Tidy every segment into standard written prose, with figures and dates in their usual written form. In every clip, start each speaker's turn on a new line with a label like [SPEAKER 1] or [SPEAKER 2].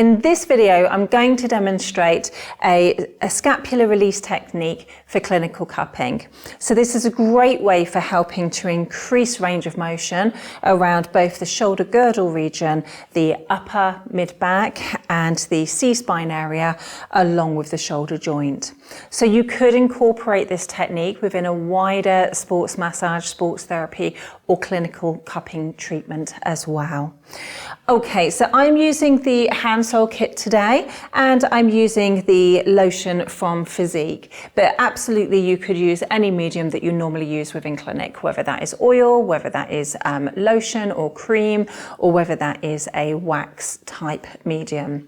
[SPEAKER 1] In this video, I'm going to demonstrate a scapular release technique for clinical cupping. So this is a great way for helping to increase range of motion around both the shoulder girdle region, the upper mid-back and the C-spine area, along with the shoulder joint. So you could incorporate this technique within a wider sports massage, sports therapy or clinical cupping treatment as well. Okay, so I'm using the hand sole kit today and I'm using the lotion from Physique, but absolutely you could use any medium that you normally use within clinic, whether that is oil, whether that is lotion or cream, or whether that is a wax type medium.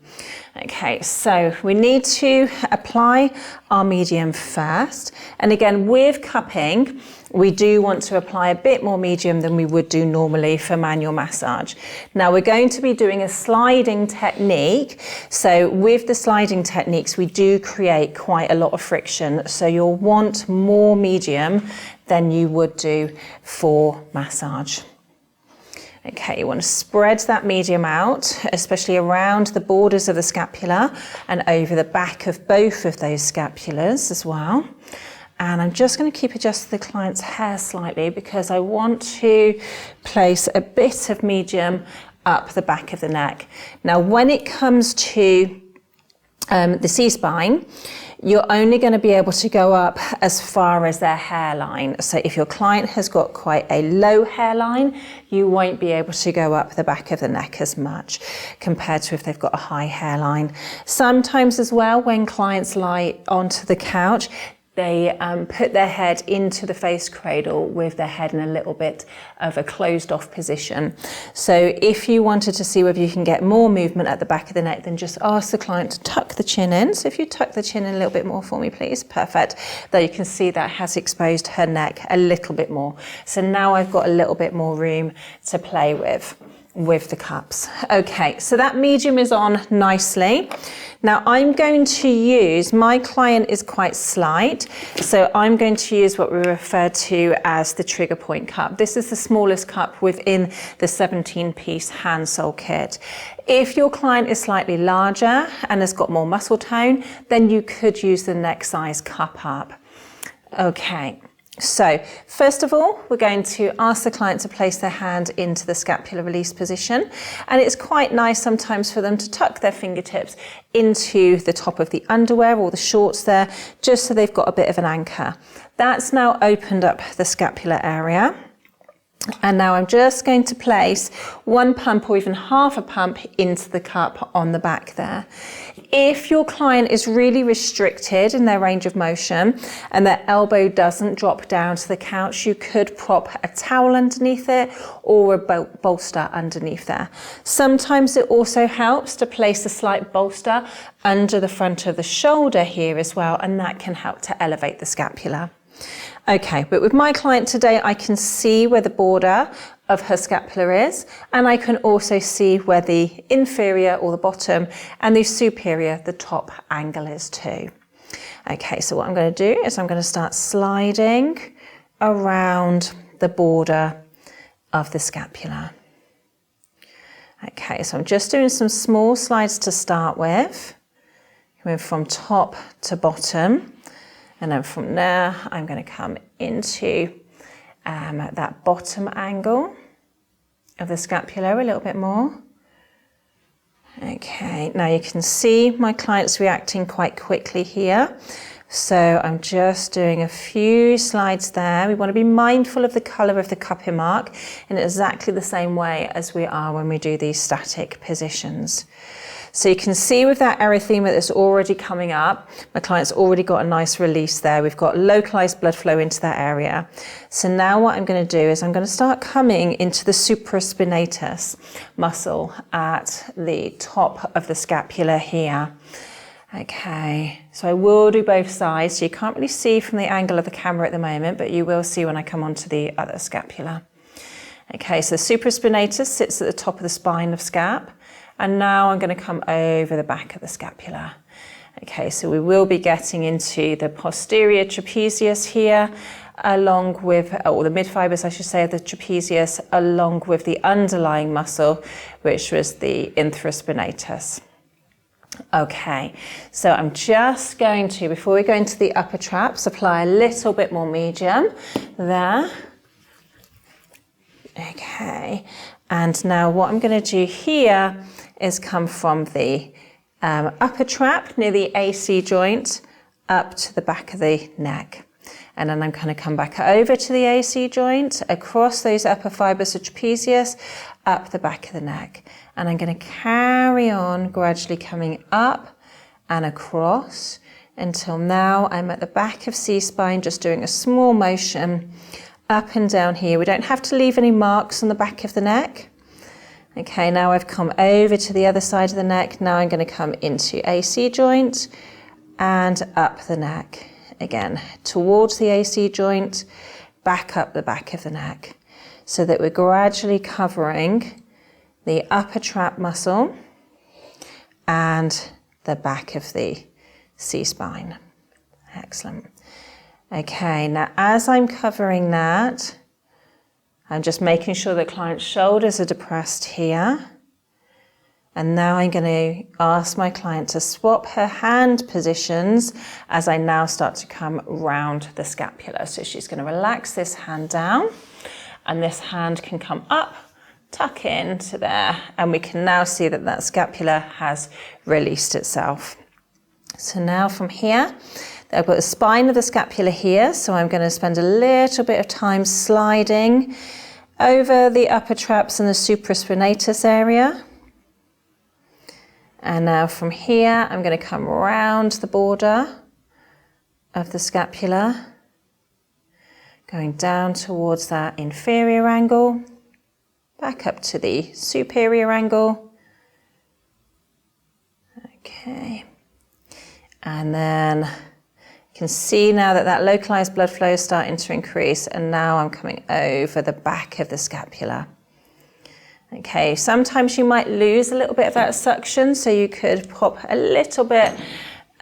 [SPEAKER 1] Okay, so we need to apply our medium first. And again, with cupping, we do want to apply a bit more medium than we would do normally for manual massage. Now we're going to be doing a sliding technique. So with the sliding techniques, we do create quite a lot of friction. So you'll want more medium than you would do for massage. Okay, you want to spread that medium out, especially around the borders of the scapula and over the back of both of those scapulars as well. And I'm just going to keep adjusting the client's hair slightly because I want to place a bit of medium up the back of the neck. Now, when it comes to the C-spine, you're only going to be able to go up as far as their hairline. So if your client has got quite a low hairline, you won't be able to go up the back of the neck as much compared to if they've got a high hairline. Sometimes as well, when clients lie onto the couch, they put their head into the face cradle with their head in a little bit of a closed off position. So if you wanted to see whether you can get more movement at the back of the neck, then just ask the client to tuck the chin in. So if you tuck the chin in a little bit more for me, please. Perfect. There you can see that has exposed her neck a little bit more. So now I've got a little bit more room to play with the cups. Okay, so that medium is on nicely. Now I'm going to use, my client is quite slight, so I'm going to use what we refer to as the trigger point cup. This is the smallest cup within the 17-piece hand sole kit. If your client is slightly larger and has got more muscle tone, then you could use the neck size cup up. Okay. So first of all, we're going to ask the client to place their hand into the scapular release position. And it's quite nice sometimes for them to tuck their fingertips into the top of the underwear or the shorts there, just so they've got a bit of an anchor. That's now opened up the scapular area. And now I'm just going to place one pump or even half a pump into the cup on the back there. If your client is really restricted in their range of motion and their elbow doesn't drop down to the couch, you could prop a towel underneath it or a bolster underneath there. Sometimes it also helps to place a slight bolster under the front of the shoulder here as well, and that can help to elevate the scapula. Okay, but with my client today, I can see where the border of her scapula is, and I can also see where the inferior or the bottom and the superior, the top angle is too. Okay, so what I'm going to do is I'm going to start sliding around the border of the scapula. Okay, so I'm just doing some small slides to start with, coming from top to bottom. And then from there, I'm going to come into that bottom angle of the scapula a little bit more. Okay, now you can see my client's reacting quite quickly here. So I'm just doing a few slides there. We want to be mindful of the colour of the cupping mark in exactly the same way as we are when we do these static positions. So you can see with that erythema that's already coming up, my client's already got a nice release there. We've got localised blood flow into that area. So now what I'm going to do is I'm going to start coming into the supraspinatus muscle at the top of the scapula here. Okay, so I will do both sides. So you can't really see from the angle of the camera at the moment, but you will see when I come onto the other scapula. Okay, so supraspinatus sits at the top of the spine of scap. And now I'm going to come over the back of the scapula. Okay, so we will be getting into the posterior trapezius here, along with, or the mid-fibers, I should say, of the trapezius, along with the underlying muscle, which was the infraspinatus. Okay, so I'm just going to, before we go into the upper traps, apply a little bit more medium there. Okay, and now what I'm going to do here is come from the upper trap near the AC joint up to the back of the neck. And then I'm going to come back over to the AC joint, across those upper fibers of trapezius, up the back of the neck. And I'm going to carry on gradually coming up and across until now I'm at the back of C-spine, just doing a small motion up and down here. We don't have to leave any marks on the back of the neck. Okay, now I've come over to the other side of the neck. Now I'm going to come into AC joint and up the neck. Again, towards the AC joint, back up the back of the neck, so that we're gradually covering the upper trap muscle and the back of the C-spine. Excellent. Okay, now as I'm covering that, I'm just making sure the client's shoulders are depressed here. And now I'm going to ask my client to swap her hand positions as I now start to come round the scapula. So she's going to relax this hand down, and this hand can come up, tuck in to there, and we can now see that that scapula has released itself. So now from here, I've got the spine of the scapula here, so I'm going to spend a little bit of time sliding over the upper traps and the supraspinatus area. And now from here, I'm going to come round the border of the scapula, going down towards that inferior angle, back up to the superior angle. Okay. And then you can see now that that localized blood flow is starting to increase, and now I'm coming over the back of the scapula. Okay, sometimes you might lose a little bit of that suction, so you could pop a little bit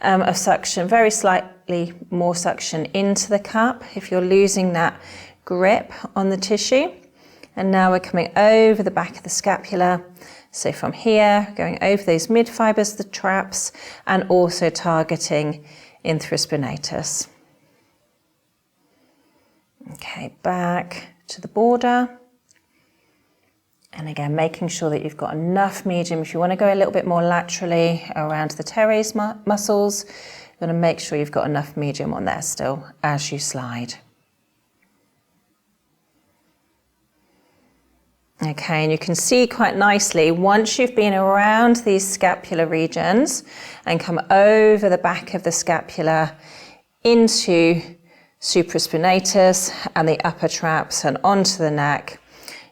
[SPEAKER 1] of suction, very slightly more suction into the cup if you're losing that grip on the tissue. And now we're coming over the back of the scapula. So from here, going over those mid fibers, the traps, and also targeting infraspinatus. Okay, back to the border. And again, making sure that you've got enough medium. If you want to go a little bit more laterally around the teres muscles, you're going to make sure you've got enough medium on there still as you slide. Okay, and you can see quite nicely, once you've been around these scapular regions and come over the back of the scapula into supraspinatus and the upper traps and onto the neck,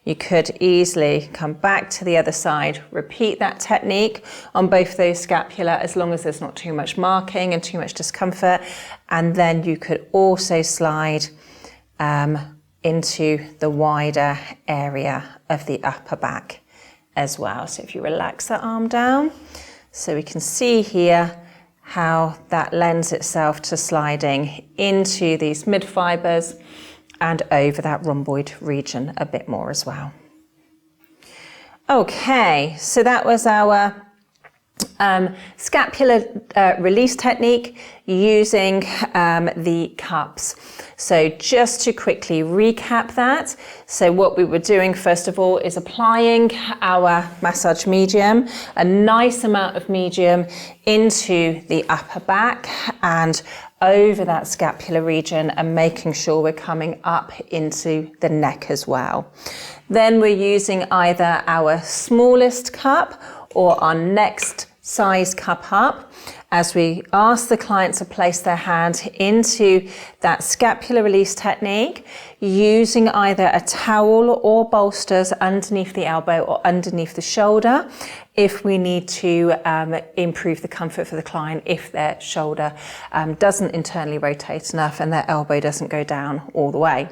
[SPEAKER 1] you could easily come back to the other side, repeat that technique on both those scapula as long as there's not too much marking and too much discomfort. And then you could also slide into the wider area of the upper back as well. So if you relax that arm down, so we can see here how that lends itself to sliding into these mid fibers and over that rhomboid region a bit more as well. Okay, so that was our scapular release technique using the cups. So just to quickly recap that, so what we were doing first of all is applying our massage medium, a nice amount of medium into the upper back and over that scapular region, and making sure we're coming up into the neck as well. Then we're using either our smallest cup or our next size cup up as we ask the client to place their hand into that scapular release technique, using either a towel or bolsters underneath the elbow or underneath the shoulder if we need to improve the comfort for the client, if their shoulder doesn't internally rotate enough and their elbow doesn't go down all the way.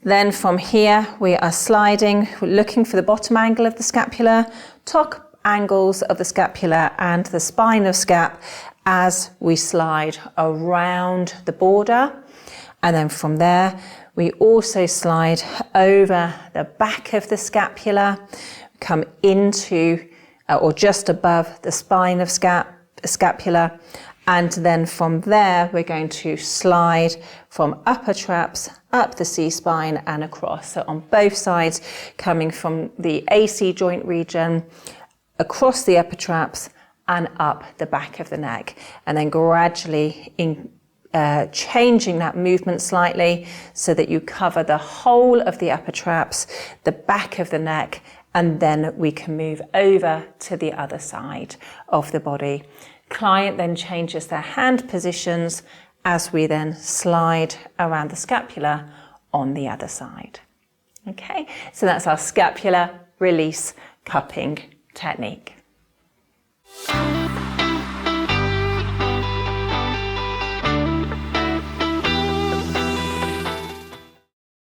[SPEAKER 1] Then from here we are sliding, we're looking for the bottom angle of the scapula, top angles of the scapula and the spine of scap as we slide around the border. And then from there we also slide over the back of the scapula, come into or just above the spine of scap, scapula. And then from there, we're going to slide from upper traps up the C-spine and across. So on both sides, coming from the AC joint region, across the upper traps and up the back of the neck. And then gradually changing that movement slightly so that you cover the whole of the upper traps, the back of the neck, and then we can move over to the other side of the body. Client then changes their hand positions as we then slide around the scapula on the other side. Okay, so that's our scapular release cupping technique.